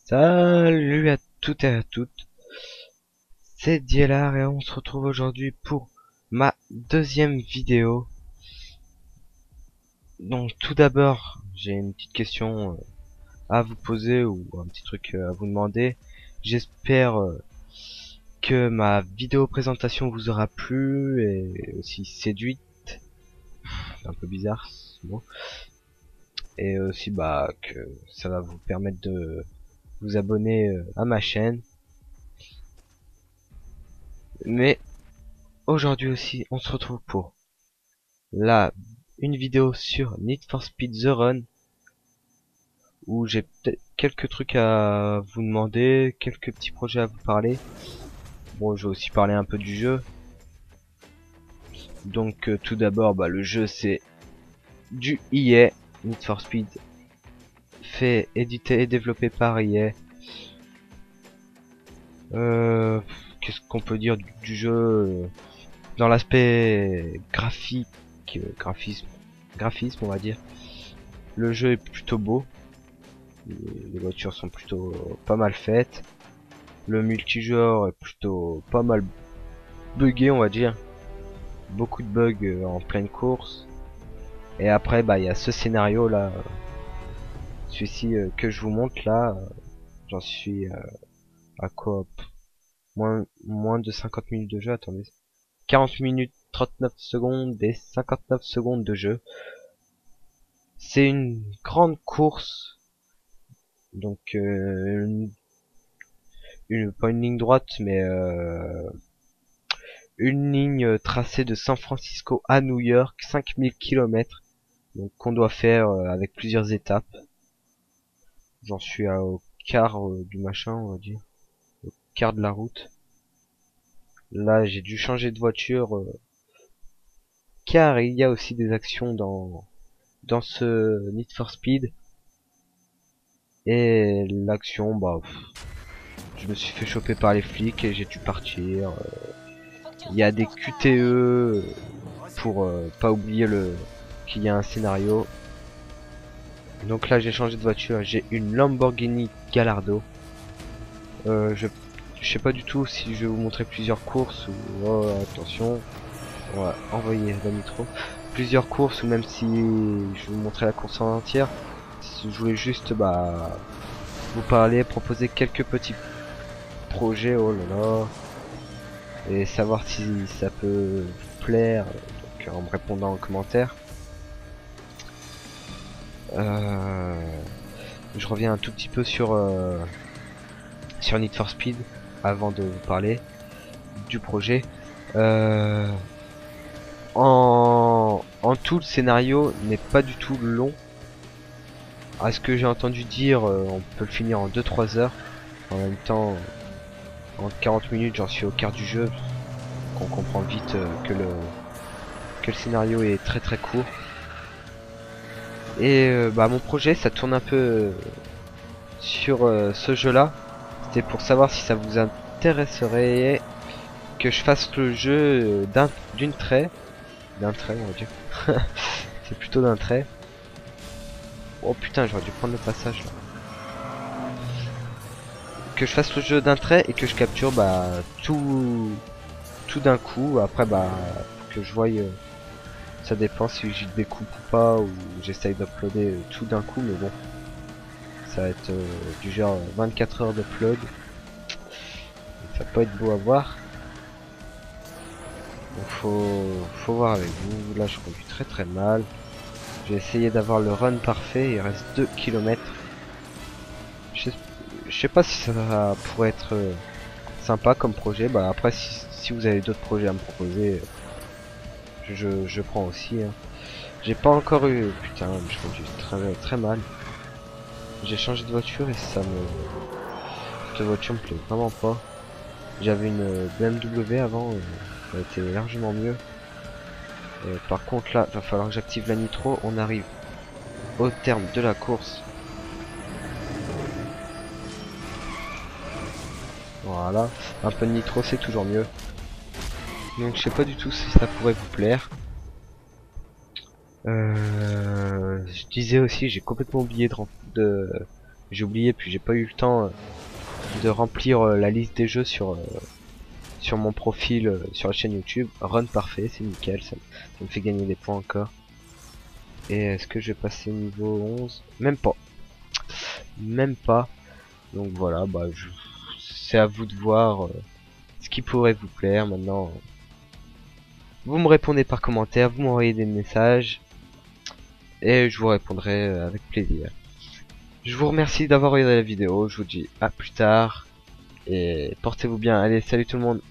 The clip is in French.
Salut à toutes et à toutes, c'est Dielar et on se retrouve aujourd'hui pour ma deuxième vidéo. Donc tout d'abord, j'ai une petite question à vous poser ou un petit truc à vous demander. J'espère que ma vidéo présentation vous aura plu et aussi séduite. C'est un peu bizarre ce mot. Et aussi que ça va vous permettre de vous abonner à ma chaîne. Mais aujourd'hui aussi, on se retrouve pour une vidéo sur Need for Speed The Run où j'ai peut-être quelques trucs à vous demander, quelques petits projets à vous parler. Bon, je vais aussi parler un peu du jeu. Donc tout d'abord, le jeu c'est du EA, Need for Speed, fait, édité et développé par EA. Qu'est-ce qu'on peut dire du jeu dans l'aspect graphisme on va dire. Le jeu est plutôt beau. Les voitures sont plutôt pas mal faites. Le multijoueur est plutôt pas mal buggé on va dire. Beaucoup de bugs en pleine course. Et après il y a ce scénario là. Celui-ci que je vous montre là. J'en suis à quoi moins de 50 minutes de jeu, attendez. 40 minutes 39 secondes et 59 secondes de jeu. C'est une grande course. Donc pas une ligne droite mais une ligne tracée de San Francisco à New York, 5000 km, donc qu'on doit faire avec plusieurs étapes. J'en suis au quart du machin, on va dire, au quart de la route. Là, j'ai dû changer de voiture car il y a aussi des actions dans ce Need for Speed. Et l'action, je me suis fait choper par les flics et j'ai dû partir. Il y a des QTE pour pas oublier qu'il y a un scénario. Donc là j'ai changé de voiture, j'ai une Lamborghini Gallardo. Je sais pas du tout si je vais vous montrer plusieurs courses ou attention, on va envoyer la nitro. Plusieurs courses ou même si je vais vous montrer la course en entière. Je voulais juste vous parler, proposer quelques petits projets, oh là là, et savoir si ça peut vous plaire, donc en me répondant en commentaire. Je reviens un tout petit peu sur Need for Speed avant de vous parler du projet. En tout, le scénario n'est pas du tout long. À ce que j'ai entendu dire, on peut le finir en 2-3 heures. En même temps, en 40 minutes, j'en suis au quart du jeu. On comprend vite que le scénario est très très court. Et mon projet, ça tourne un peu sur ce jeu-là. C'était pour savoir si ça vous intéresserait que je fasse le jeu d'un trait, on va dire. C'est plutôt d'un trait. Oh putain, j'aurais dû prendre le passage là. Que je fasse le jeu d'un trait et que je capture tout d'un coup. Après que je voie, ça dépend si je découpe ou pas, ou j'essaye d'uploader tout d'un coup, mais bon, ça va être du genre 24 heures d'upload. Ça va pas être beau à voir. Donc faut voir avec vous. Là je conduis très très mal. J'ai essayé d'avoir le run parfait, il reste 2 km. Je sais pas si ça pourrait être sympa comme projet. Après si vous avez d'autres projets à me proposer, je prends aussi. Hein. J'ai pas encore eu... Putain, je conduis très très mal. J'ai changé de voiture et cette voiture me plaît vraiment pas. J'avais une BMW avant, elle était largement mieux. Par contre là, il va falloir que j'active la nitro. On arrive au terme de la course. Voilà, un peu de nitro c'est toujours mieux. Donc je sais pas du tout si ça pourrait vous plaire. Je disais aussi, j'ai complètement oublié J'ai oublié, puis j'ai pas eu le temps de remplir la liste des jeux sur mon profil sur la chaîne YouTube. Run parfait, c'est nickel, ça me fait gagner des points encore. Et est-ce que je vais passer niveau 11? Même pas. Même pas. Donc voilà, bah c'est à vous de voir ce qui pourrait vous plaire. Maintenant, vous me répondez par commentaire, vous m'envoyez des messages et je vous répondrai avec plaisir. Je vous remercie d'avoir regardé la vidéo, je vous dis à plus tard et portez-vous bien. Allez, salut tout le monde.